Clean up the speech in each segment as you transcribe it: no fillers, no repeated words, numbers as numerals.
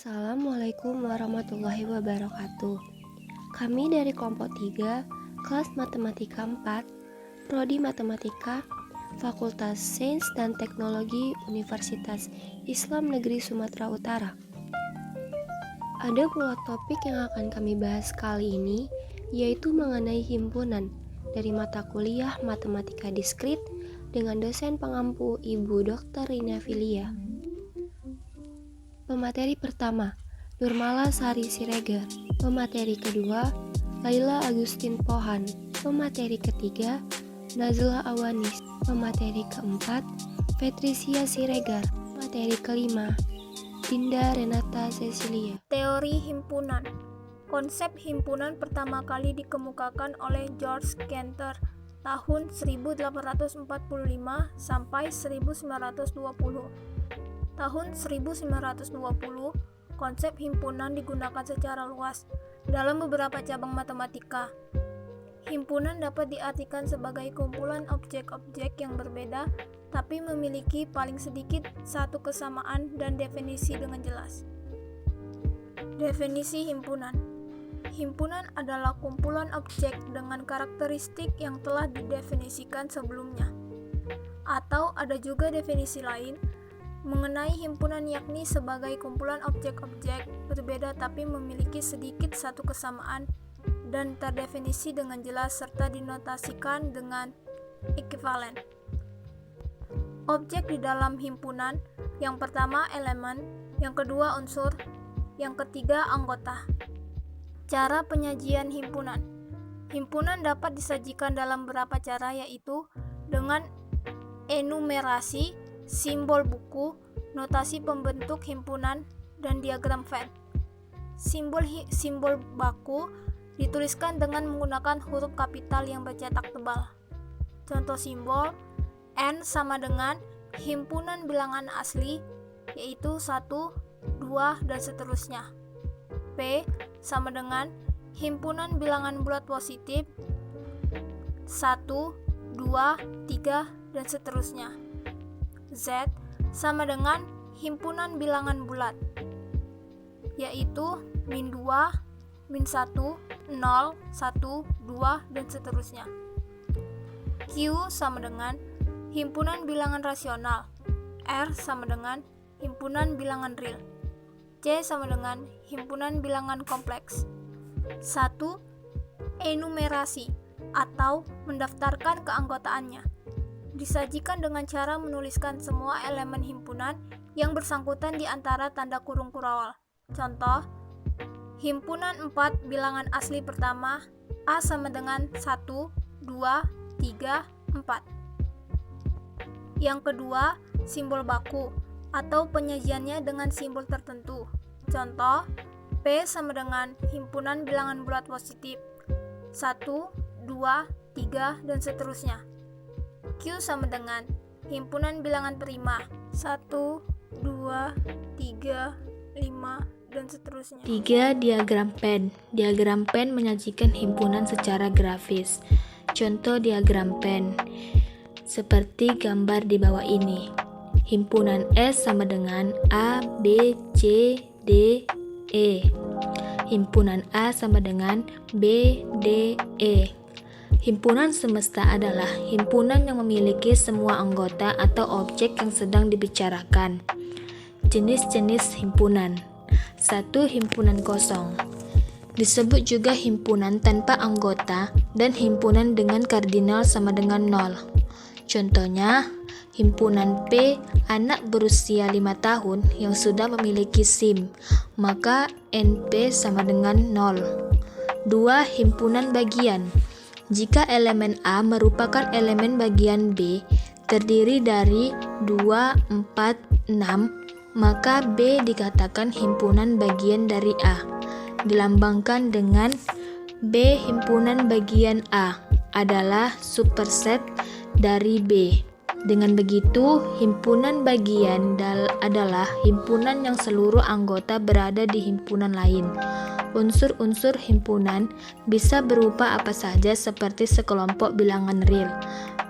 Assalamualaikum warahmatullahi wabarakatuh. Kami dari kelompok 3, kelas Matematika 4, Prodi Matematika, Fakultas Sains dan Teknologi Universitas Islam Negeri Sumatera Utara. Ada pula topik yang akan kami bahas kali ini, yaitu mengenai himpunan dari mata kuliah Matematika Diskrit dengan dosen pengampu Ibu Dr. Rina Filia. Pemateri pertama, Nurmala Sari Siregar. Pemateri kedua, Laila Agustin Pohan. Pemateri ketiga, Nazla Awanis. Pemateri keempat, Patricia Siregar. Pemateri kelima, Dinda Renata Cecilia. Teori himpunan. Konsep himpunan pertama kali dikemukakan oleh George Cantor tahun 1845 sampai 1920. Tahun 1920, konsep himpunan digunakan secara luas dalam beberapa cabang matematika. Himpunan dapat diartikan sebagai kumpulan objek-objek yang berbeda tapi memiliki paling sedikit satu kesamaan dan definisi dengan jelas. Definisi himpunan. Himpunan adalah kumpulan objek dengan karakteristik yang telah didefinisikan sebelumnya. Atau ada juga definisi lain mengenai himpunan, yakni sebagai kumpulan objek-objek berbeda tapi memiliki sedikit satu kesamaan dan terdefinisi dengan jelas serta dinotasikan dengan ekuivalen. Objek di dalam himpunan, yang pertama elemen, yang kedua unsur, yang ketiga anggota. Cara penyajian himpunan. Himpunan dapat disajikan dalam beberapa cara, yaitu dengan enumerasi, simbol buku, notasi pembentuk himpunan, dan diagram Venn. Simbol baku dituliskan dengan menggunakan huruf kapital yang bercetak tebal. Contoh simbol: N sama dengan himpunan bilangan asli, yaitu 1, 2, dan seterusnya. P sama dengan himpunan bilangan bulat positif 1, 2, 3, dan seterusnya. Z sama dengan himpunan bilangan bulat, yaitu -2, -1, 0, 1, 2, dan seterusnya. Q sama dengan himpunan bilangan rasional. R sama dengan himpunan bilangan real. C sama dengan himpunan bilangan kompleks. 1. Enumerasi atau mendaftarkan keanggotaannya. Disajikan dengan cara menuliskan semua elemen himpunan yang bersangkutan di antara tanda kurung kurawal. Contoh, himpunan 4 bilangan asli pertama, A sama dengan 1, 2, 3, 4. Yang kedua, simbol baku atau penyajiannya dengan simbol tertentu. Contoh, P sama dengan himpunan bilangan bulat positif 1, 2, 3, dan seterusnya. Q sama dengan himpunan bilangan prima 1, 2, 3, 5, dan seterusnya. 3. Diagram Venn. Diagram Venn menyajikan himpunan secara grafis. Contoh diagram Venn seperti gambar di bawah ini. Himpunan S sama dengan A, B, C, D, E. Himpunan A sama dengan B, D, E. Himpunan semesta adalah himpunan yang memiliki semua anggota atau objek yang sedang dibicarakan. Jenis-jenis himpunan. 1. Himpunan kosong. Disebut juga himpunan tanpa anggota dan himpunan dengan kardinal sama dengan 0. Contohnya, himpunan P anak berusia 5 tahun yang sudah memiliki SIM, maka NP sama dengan 0. 2. Himpunan bagian. Jika elemen A merupakan elemen bagian B terdiri dari 2, 4, 6, maka B dikatakan himpunan bagian dari A. Dilambangkan dengan B. Himpunan bagian A adalah superset dari B. Dengan begitu, himpunan bagian adalah himpunan yang seluruh anggota berada di himpunan lain. Unsur-unsur himpunan bisa berupa apa saja seperti sekelompok bilangan real,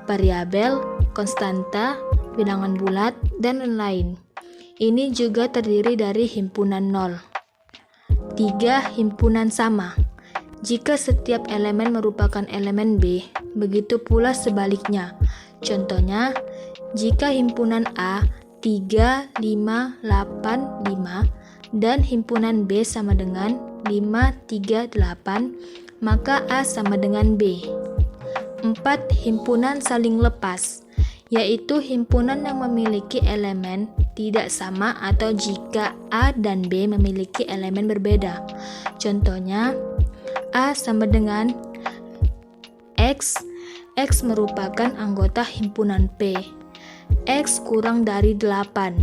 variabel, konstanta, bilangan bulat, dan lain-lain. Ini juga terdiri dari himpunan nol. 3. Himpunan sama. Jika setiap elemen merupakan elemen B, begitu pula sebaliknya. Contohnya, jika himpunan A 3, 5, 8, 5 dan himpunan B sama dengan 5, 3, 8, maka A sama dengan B. 4. Himpunan saling lepas, yaitu himpunan yang memiliki elemen tidak sama atau jika A dan B memiliki elemen berbeda. Contohnya, A sama dengan X, X merupakan anggota himpunan P. X kurang dari 8.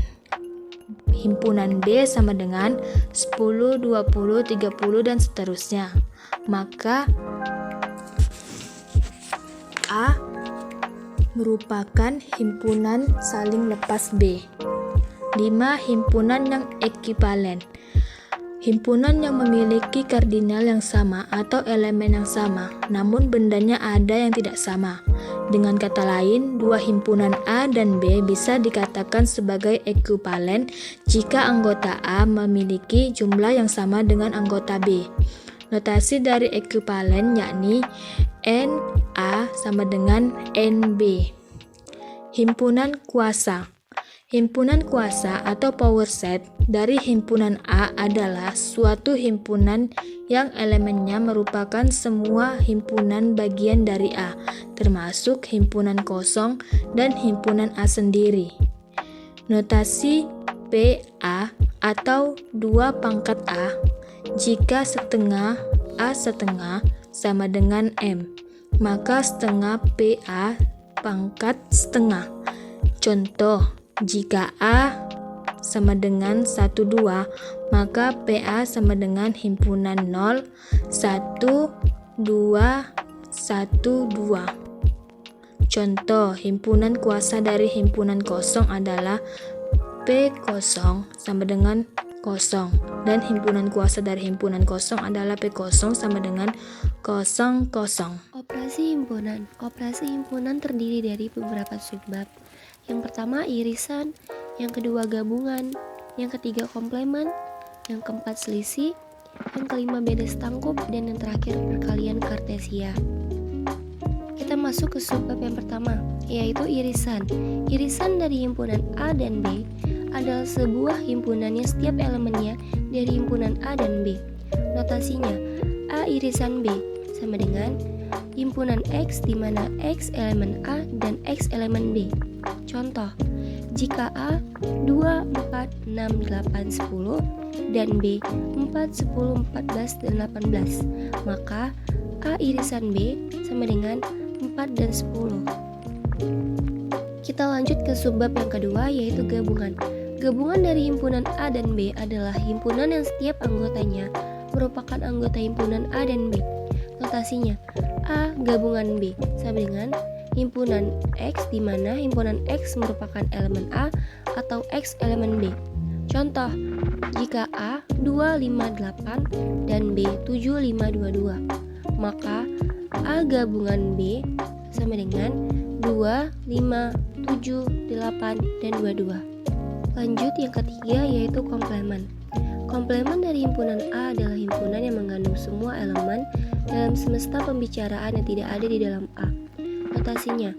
Himpunan B sama dengan 10, 20, 30, dan seterusnya. Maka A merupakan himpunan saling lepas B. 5. Himpunan yang ekivalen. Himpunan yang memiliki kardinal yang sama atau elemen yang sama, namun bendanya ada yang tidak sama. Dengan kata lain, dua himpunan A dan B bisa dikatakan sebagai ekivalen jika anggota A memiliki jumlah yang sama dengan anggota B. Notasi dari ekivalen yakni NA sama dengan NB. Himpunan kuasa. Himpunan kuasa atau power set dari himpunan A adalah suatu himpunan yang elemennya merupakan semua himpunan bagian dari A, termasuk himpunan kosong dan himpunan A sendiri. Notasi PA atau 2 pangkat A jika setengah A setengah sama dengan M, maka setengah PA pangkat setengah. Contoh, jika A sama dengan 1, 2, maka PA sama dengan himpunan 0, 1, 2, 1, 2. Contoh, himpunan kuasa dari himpunan kosong adalah P kosong sama dengan kosong, dan himpunan kuasa dari himpunan kosong adalah P kosong sama dengan 0, 0. Operasi himpunan. Operasi himpunan terdiri dari beberapa subbab. Yang pertama irisan, yang kedua gabungan, yang ketiga komplemen, yang keempat selisih, yang kelima beda setangkup, dan yang terakhir perkalian kartesia. Kita masuk ke subbab yang pertama, yaitu irisan. Irisan dari himpunan A dan B adalah sebuah himpunan yang setiap elemennya dari himpunan A dan B. Notasinya, A irisan B sama dengan himpunan X di mana X elemen A dan X elemen B. Contoh, jika A 2, 4, 6, 8, 10 dan B 4, 10, 14, dan 18, maka A irisan B sama dengan 4 dan 10. Kita lanjut ke subbab yang kedua, yaitu gabungan. Gabungan dari himpunan A dan B adalah himpunan yang setiap anggotanya merupakan anggota himpunan A dan B. Notasinya, A gabungan B sama dengan himpunan X di mana himpunan X merupakan elemen A atau X elemen B. Contoh, jika A 2, 5, 8 dan B 7, 5, 2, 2, maka A gabungan B sama dengan 2, 5, 7, 8, dan 22. Lanjut yang ketiga, yaitu komplemen. Komplemen dari himpunan A adalah himpunan yang mengandung semua elemen dalam semesta pembicaraan yang tidak ada di dalam A. Notasinya,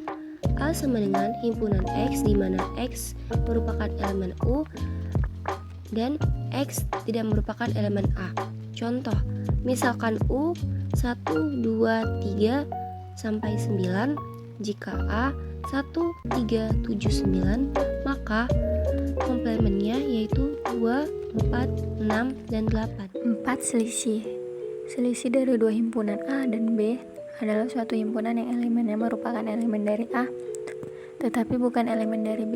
A sama dengan himpunan X di mana X merupakan elemen U dan X tidak merupakan elemen A. Contoh, misalkan U 1, 2, 3 sampai 9, jika A 1, 3, 7, 9, maka komplemennya yaitu 2, 4, 6, dan 8. 4. Selisih. Selisih dari dua himpunan A dan B adalah suatu himpunan yang elemennya merupakan elemen dari A, tetapi bukan elemen dari B.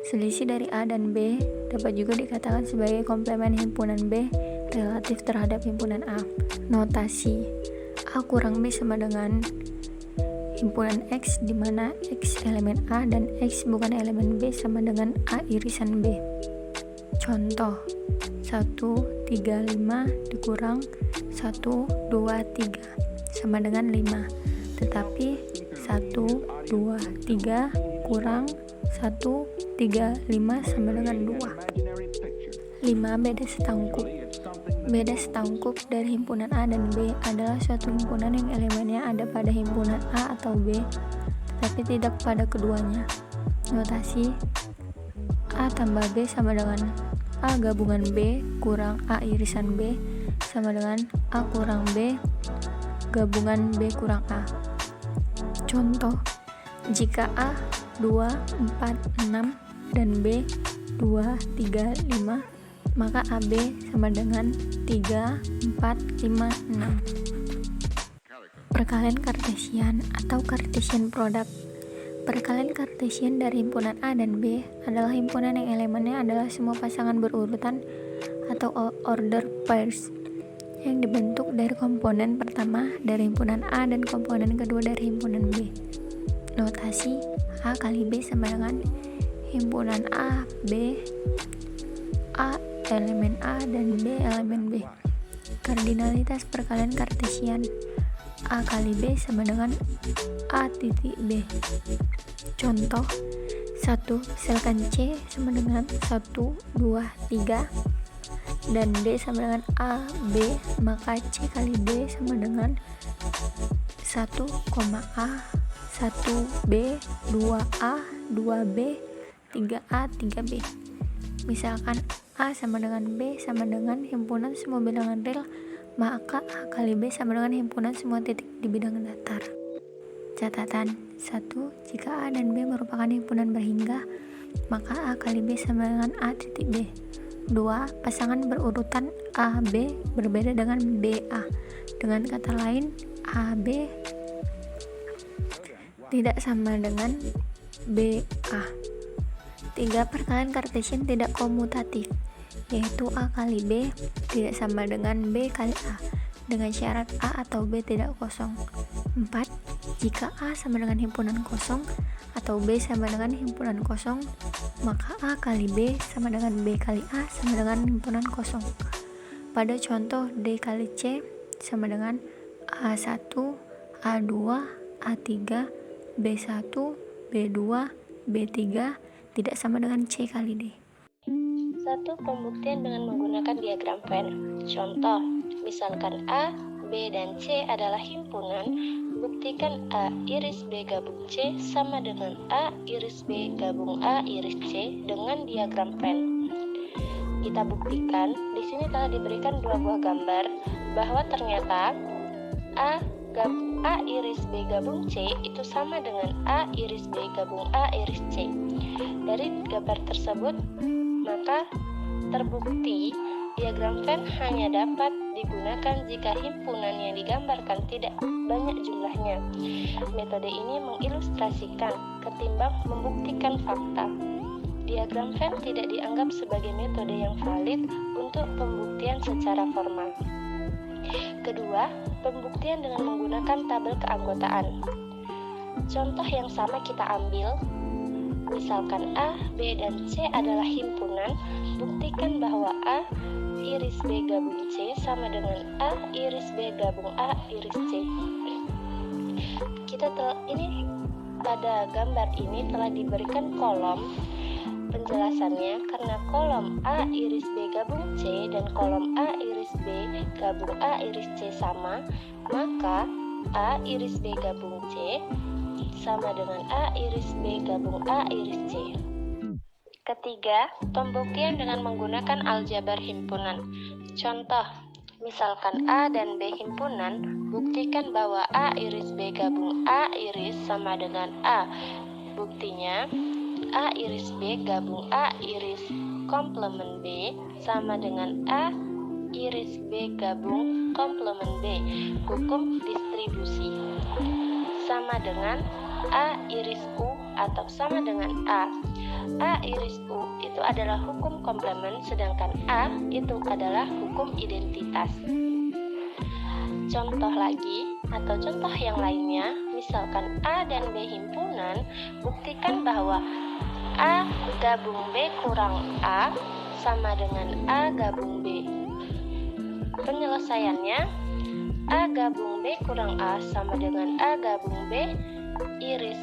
Selisih dari A dan B dapat juga dikatakan sebagai komplemen himpunan B relatif terhadap himpunan A. Notasi, A kurang B sama dengan himpunan X di mana X elemen A dan X bukan elemen B sama dengan A irisan B. Contoh, 1, 3, 5 dikurang 1, 2, 3 sama dengan 5, tetapi 1, 2, 3 kurang 1, 3, 5 sama dengan 2. 5. Beda setangkup. Beda setangkup dari himpunan A dan B adalah suatu himpunan yang elemennya ada pada himpunan A atau B, tetapi tidak pada keduanya. Notasi A tambah B sama dengan A gabungan B kurang A irisan B sama dengan A kurang B gabungan B kurang A. Contoh, jika A 2, 4, 6 dan B 2, 3, 5, maka AB sama dengan 3, 4, 5, 6. Perkalian Kartesian atau Cartesian product. Perkalian Kartesian dari himpunan A dan B adalah himpunan yang elemennya adalah semua pasangan berurutan atau order pairs yang dibentuk dari komponen pertama dari himpunan A dan komponen kedua dari himpunan B. Notasi A kali B sama dengan himpunan A, B, A elemen A dan B elemen B. Kardinalitas perkalian Kartesian A kali B sama dengan A titik B. Contoh 1. Misalkan C sama dengan 1, 2, 3 dan D sama dengan A, B, maka C kali D sama dengan 1, A, 1B, 2A, 2B, 3A, 3B. Misalkan A sama dengan B sama dengan himpunan semua bilangan real, maka A kali B sama dengan himpunan semua titik di bidang datar. Catatan 1. Jika A dan B merupakan himpunan berhingga, maka A kali B sama dengan A titik B. 2. Pasangan berurutan A, B berbeda dengan BA. Dengan kata lain, AB tidak sama dengan BA. 3. Perkalian Kartesian tidak komutatif, yaitu A kali B tidak sama dengan B kali A, dengan syarat A atau B tidak kosong. 4. Jika A sama dengan himpunan kosong atau B sama dengan himpunan kosong, maka A kali B sama dengan B kali A sama dengan himpunan kosong. Pada contoh D kali C sama dengan A1, A2, A3, B1, B2, B3 tidak sama dengan C kali D. 1. Pembuktian dengan menggunakan diagram Venn. Contoh, misalkan A, B, dan C adalah himpunan, buktikan A iris B gabung C sama dengan A iris B gabung A iris C dengan diagram Venn. Kita buktikan, di sini telah diberikan dua buah gambar bahwa ternyata A iris B gabung C itu sama dengan A iris B gabung A iris C. Dari gambar tersebut, maka terbukti diagram Venn hanya dapat digunakan jika himpunan yang digambarkan tidak banyak jumlahnya. Metode ini mengilustrasikan ketimbang membuktikan fakta. Diagram Venn tidak dianggap sebagai metode yang valid untuk pembuktian secara formal. Kedua, pembuktian dengan menggunakan tabel keanggotaan. Contoh yang sama kita ambil, misalkan A, B, dan C adalah himpunan, buktikan bahwa A iris B gabung C sama dengan A iris B gabung A iris C. Pada gambar ini telah diberikan kolom penjelasannya, karena kolom A iris B gabung C dan kolom A iris B gabung A iris C sama, maka A iris B gabung C sama dengan A iris B gabung A iris C. Ketiga, pembuktian dengan menggunakan aljabar himpunan. Contoh, misalkan A dan B himpunan, buktikan bahwa A iris B gabung A iris sama dengan A. Buktinya, A iris B gabung A iris komplement B sama dengan A iris B gabung komplement B. Hukum distribusi sama dengan A iris U atau sama dengan A. A iris U itu adalah hukum komplement, sedangkan A itu adalah hukum identitas. Contoh lagi atau contoh yang lainnya, misalkan A dan B himpunan, buktikan bahwa A gabung B kurang A sama dengan A gabung B. Penyelesaiannya, A gabung B kurang A sama dengan A gabung B iris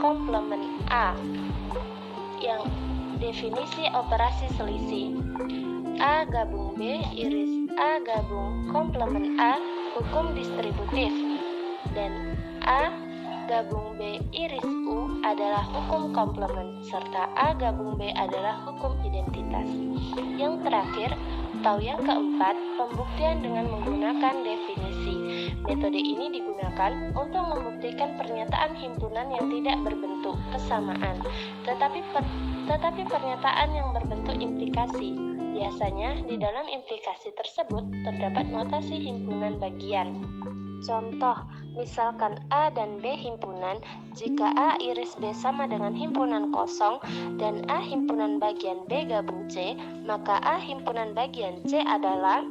komplement A. Yang definisi operasi selisih. A gabung B iris A gabung komplement A hukum distributif, dan A gabung B iris U adalah hukum komplement, serta A gabung B adalah hukum identitas. Yang terakhir atau yang keempat, pembuktian dengan menggunakan definisi. Metode ini digunakan untuk membuktikan pernyataan himpunan yang tidak berbentuk kesamaan, tetapi pernyataan yang berbentuk implikasi. Biasanya di dalam implikasi tersebut terdapat notasi himpunan bagian. Contoh, misalkan A dan B himpunan, jika A iris B sama dengan himpunan kosong dan A himpunan bagian B gabung C, maka A himpunan bagian C adalah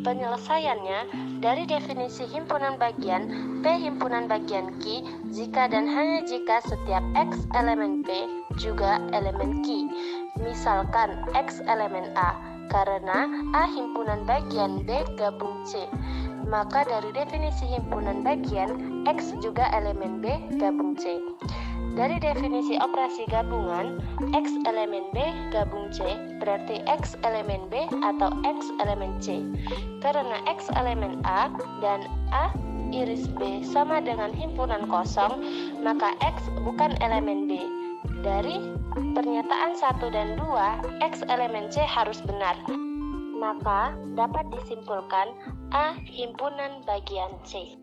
penyelesaiannya dari definisi himpunan bagian P himpunan bagian Q jika dan hanya jika setiap X elemen P juga elemen Q. Misalkan X elemen A, karena A himpunan bagian B gabung C, maka dari definisi himpunan bagian X juga elemen B gabung C. Dari definisi operasi gabungan, X elemen B gabung C berarti X elemen B atau X elemen C. Karena X elemen A dan A iris B sama dengan himpunan kosong, maka X bukan elemen B. Dari pernyataan 1 dan 2, X elemen C harus benar. Maka dapat disimpulkan A himpunan bagian C.